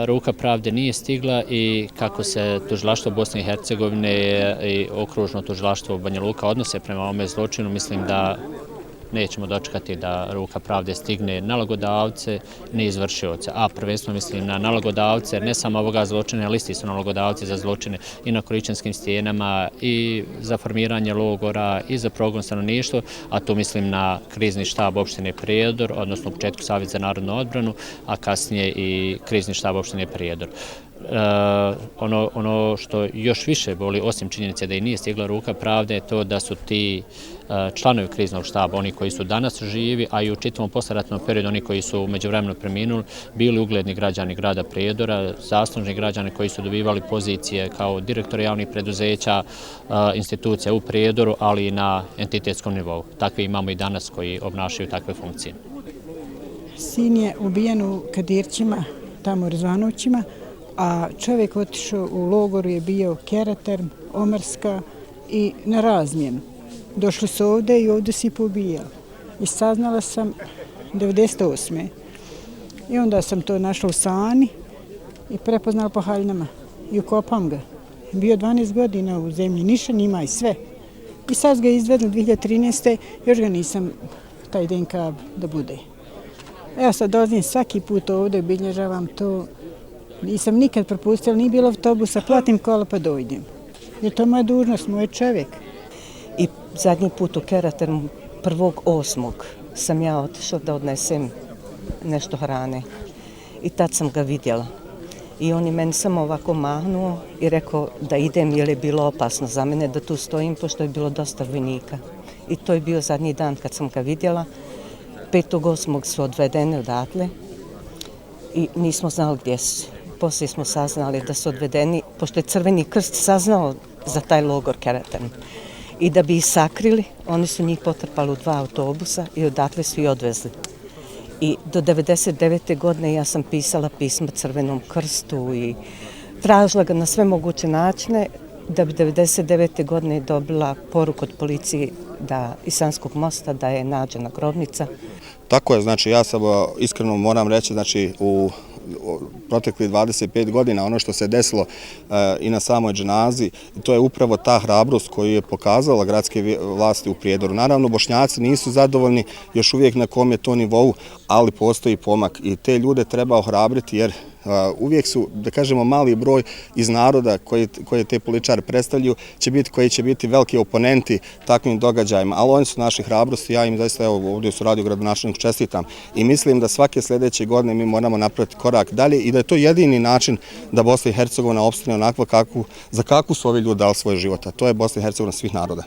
ruka pravde nije stigla i kako se tužilaštvo Bosne i Hercegovine i okružno tužilaštvo Banja Luka odnose prema ovome zločinu, mislim da nećemo dočekati da ruka pravde stigne nalogodavce, ne izvršioce, a prvenstveno mislim na nalogodavce, ne samo ovoga zločina, ali isti su nalogodavci za zločine i na Koričanskim stijenama i za formiranje logora i za progon stanovništva, a tu mislim na krizni štab opštine Prijedor, odnosno u početku Savjet za narodnu odbranu, a kasnije i krizni štab opštine Prijedor. Ono što još više boli, osim činjenice da i nije stigla ruka pravde, je to da su ti članovi kriznog štaba, oni koji su danas živi, a i u čitavom posleratnom periodu, oni koji su međuvremeno preminuli, bili ugledni građani grada Prijedora, zaslužni građani koji su dobivali pozicije kao direktori javnih preduzeća, institucija u Prijedoru, ali i na entitetskom nivou. Takve imamo i danas koji obnašaju takve funkcije. Sin je ubijen u Kadirćima, tamo u Rizvanovćima, a čovjek otišao u logoru je bio Keraterm, Omarska i na razmjenu. Došli su ovdje i ovdje si pobijali. I saznala sam 98. I onda sam to našla u Sani i prepoznala po haljnama i ukopam ga. Bio 12 godina u zemlji, niša nima i sve. I sad ga izvedli 2013. još ga nisam taj DNK da bude. Evo sad dolazim svaki put ovdje, obilježavam to. Nisam nikad propustila, nije bilo autobusa, platim kola pa dojdem. Jer to je moja dužnost, moj čovjek. I zadnji put u Keratermu 1.8. sam ja otišla da odnesem nešto hrane. I tad sam ga vidjela. I on je meni samo ovako mahnuo i rekao da idem jer je bilo opasno za mene da tu stojim pošto je bilo dosta vojnika. I to je bio zadnji dan kad sam ga vidjela. 5.8. su odvedeni odatle i nismo znali gdje su. Poslije smo saznali da su odvedeni, pošto je Crveni krst saznao za taj logor Keraterm. I da bi ih sakrili, oni su njih potrpali u 2 autobusa i odatle su ih odvezli. I do 99. godine ja sam pisala pisma Crvenom krstu i tražila ga na sve moguće načine, da bi 99. godine dobila poruku od policije iz Sanskog mosta da je nađena grobnica. Tako je, znači ja sam iskreno moram reći, znači u proteklih 25 godina ono što se desilo i na samoj dženazi, to je upravo ta hrabrost koju je pokazala gradske vlasti u Prijedoru. Naravno, Bošnjaci nisu zadovoljni još uvijek na kom je to nivou, ali postoji pomak i te ljude treba ohrabriti jer uvijek su, da kažemo, mali broj iz naroda koje te političare predstavljaju koji će biti veliki oponenti takvim događajima, ali oni su naši hrabrosti, ja im zaista evo ovdje su radio gradonačelnik čestitam i mislim da svake sljedeće godine mi moramo napraviti korak dalje i da je to jedini način da Bosna i Hercegovina opstane onako za kakvu su ovi ljudi dali svoje života. To je Bosna i Hercegovina svih naroda.